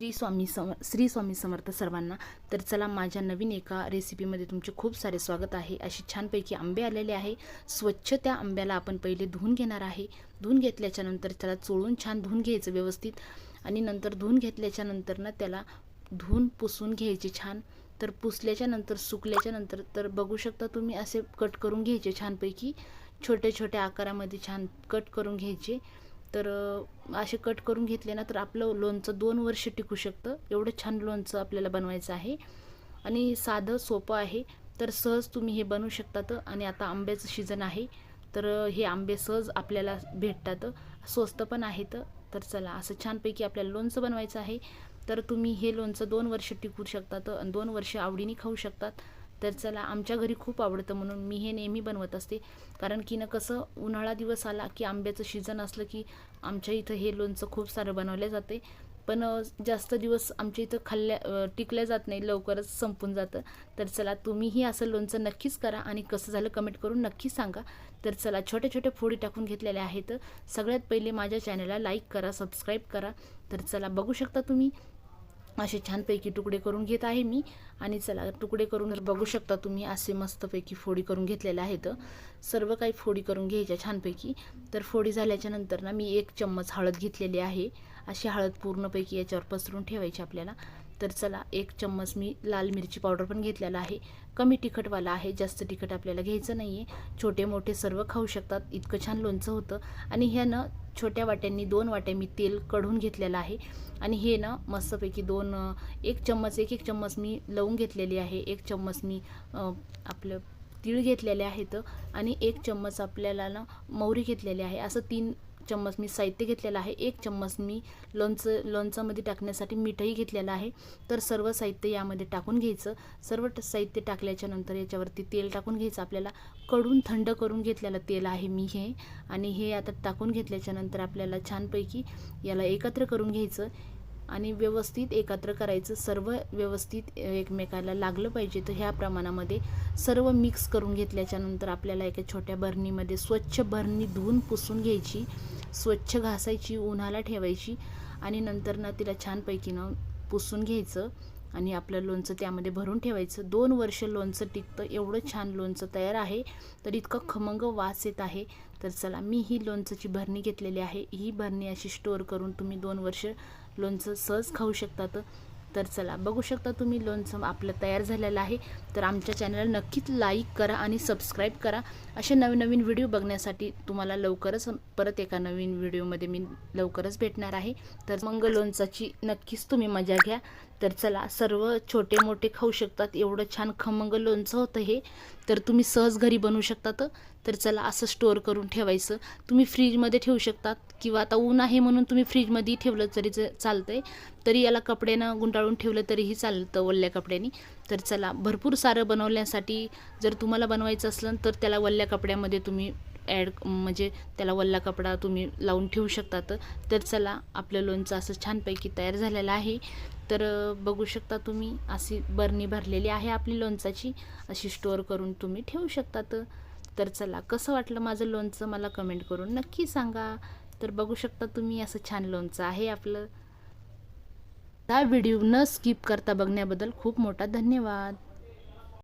श्री स्वामी समर्थ सर्वांना। तर चला, माझ्या नवीन एका रेसिपीमध्ये तुमचे खूप सारे स्वागत आहे। अशी छानपैकी आंबे आलेले आहे। स्वच्छ त्या आंब्याला आपण पहिले धुवून घेणार आहे। धुवून घेतल्याच्या नंतर त्याला चोळून छान धुवून घ्यायचं व्यवस्थित, आणि नंतर धुवून घेतल्याच्या नंतर ना त्याला धुवून पुसून घ्यायचे छान। तर पुसल्याच्या नंतर सुकल्याच्या नंतर तर बघू शकता तुम्ही, असे कट करून घ्यायचे छानपैकी, छोटे छोटे आकारामध्ये छान कट करून घ्यायचे। तर असे कट करून घेतले ना तर आपलं लोणचं 2 वर्ष टिकू शकतं। एवढं छान लोणचं आपल्याला बनवायचं आहे आणि साधं सोपं आहे। तर सहज तुम्ही हे बनवू शकतात। आणि आता आंब्याचं सीजन आहे, तर हे आंबे सहज आपल्याला भेटतात, स्वस्त पण आहेत। तर चला, असं छानपैकी आपल्याला लोणचं बनवायचं आहे। तर तुम्ही हे लोणचं 2 वर्ष टिकू शकतात आणि 2 वर्ष आवडीने खाऊ शकतात। तर चला, आमच्या घरी खूप आवडतं म्हणून मी हे नेहमी बनवत असते। कारण की ना कसं, उन्हाळा दिवस आला की आंब्याचं सीजन असलं की आमच्या इथं हे लोणचं खूप सारं बनवले जाते। पण जास्त दिवस आमच्या इथं टिकल्या जात नाही, लवकरच संपून जातं। तर चला, तुम्हीही असं लोणचं नक्कीच करा आणि कसं झालं कमेंट करून नक्की सांगा। तर चला, छोटे छोटे फोडी टाकून घेतलेले आहेत। सगळ्यात पहिले माझ्या चॅनलला लाईक करा, सबस्क्राईब करा। तर चला, बघू शकता तुम्ही असे छानपैकी तुकडे करून घेत आहे मी। आणि चला, तुकडे करून बघू शकता तुम्ही, असे मस्तपैकी फोडी करून घेतलेल्या आहेत। सर्व काही फोडी करून घ्यायच्या छानपैकी। तर फोडी झाल्याच्या नंतर ना मी 1 चम्मच हळद घेतलेली आहे। अशी हळद पूर्णपैकी याच्यावर पसरून ठेवायची आपल्याला। तर चला, 1 चम्मच मी लाल मिरची पावडर पण घेतलेला आहे। कमी तिखटवाला आहे, जास्त तिखट आपल्याला घ्यायचं नाही आहे। छोटे मोठे सर्व खाऊ शकतात, इतकं छान लोणचं होतं। आणि ह्यानं छोट्या वाट्यांनी 2 वाट्या मी तेल कढून घेतलेलं आहे। आणि हे ना मस्तपैकी 1 चम्मच मी लवंग घेतलेली आहे, 1 चम्मच मी आपलं तीळ घेतलेले आहेत, आणि 1 चम्मच आपल्याला ना मोहरी घेतलेली आहे। असं 3 चम्मच मी साहित्य घेतलेलं आहे। 1 चम्मच मी लोणचामध्ये टाकण्यासाठी मीठही घेतलेलं आहे। तर सर्व साहित्य यामध्ये टाकून घ्यायचं। सर्व साहित्य टाकल्याच्या नंतर याच्यावरती तेल टाकून घ्यायचं आपल्याला। कढून थंड करून घेतलेलं तेल आहे मी हे। आणि हे आता टाकून घेतल्याच्या नंतर आपल्याला छानपैकी याला एकत्र करून घ्यायचं आणि व्यवस्थित एकत्र करायचं। सर्व व्यवस्थित एकमेकाला लागलं पाहिजे। तर ह्या प्रमाणामध्ये सर्व मिक्स करून घेतल्याच्या नंतर आपल्याला एका छोट्या बरणीमध्ये स्वच्छ बरणी धुवून पुसून घ्यायची, स्वच्छ घासायची, उन्हाला ठेवायची, आणि नंतर ना तिला छानपैकी ना पुसून घ्यायचं आणि आपलं लोणचं त्यामध्ये भरून ठेवायचं। 2 वर्ष लोणचं टिकतं, एवढं छान लोणचं तयार आहे। तर इतकं खमंग वास येत आहे। तर चला, मी ही लोणचाची भरणी घेतलेली आहे। ही भरणी अशी स्टोअर करून तुम्ही 2 वर्ष लोणचं सहज खाऊ शकतात। तर चला, बघू शकता तुम्ही, लोणचं आपलं तयार झालेलं आहे। तर आमच्या चॅनलला नक्कीच लाईक करा आणि सबस्क्राईब करा। असे नवीन नवीन व्हिडिओ बघण्यासाठी तुम्हाला लवकरच परत एका नवीन व्हिडिओमध्ये मी लवकरच भेटणार आहे। तर मग लोणचाची नक्कीच तुम्ही मजा घ्या। तर चला, सर्व छोटे मोठे खाऊ शकतात, एवढं छान खमंग लोणचं होतं हे। तर तुम्ही सहज घरी बनवू शकतात। तर चला, असं स्टोअर करून ठेवायचं। तुम्ही फ्रीजमध्ये ठेवू शकतात, किंवा आता ऊन आहे म्हणून तुम्ही फ्रीजमध्ये ठेवलं तरी चालतंय। तरी याला कपड्यानं गुंडाळून ठेवलं तरीही चालतं, ओल्या कपड्यानी। तर चला, भरपूर सारं बनवण्यासाठी जर तुम्हाला बनवायचं असलं तर त्याला ओल्या कपड्यामध्ये तुम्ही म्हणजे त्याला ओला कपडा तुम्ही लावून ठेवू शकतात। तर चला, आपलं लोणचं असं छानपैकी तयार झालेलं आहे। तर बघू शकता तुम्ही, अशी बरणी भरलेली आहे आपली लोणचाची, अशी स्टोअर करून तुम्ही ठेवू शकतात। तर चला, कसं वाटलं माझं लोणचं मला कमेंट करून नक्की सांगा। तर बघू शकता तुम्ही, असं छान लोणचं आहे आपलं। हा व्हिडिओ न स्किप करता बघण्याबद्दल खूप मोठा धन्यवाद।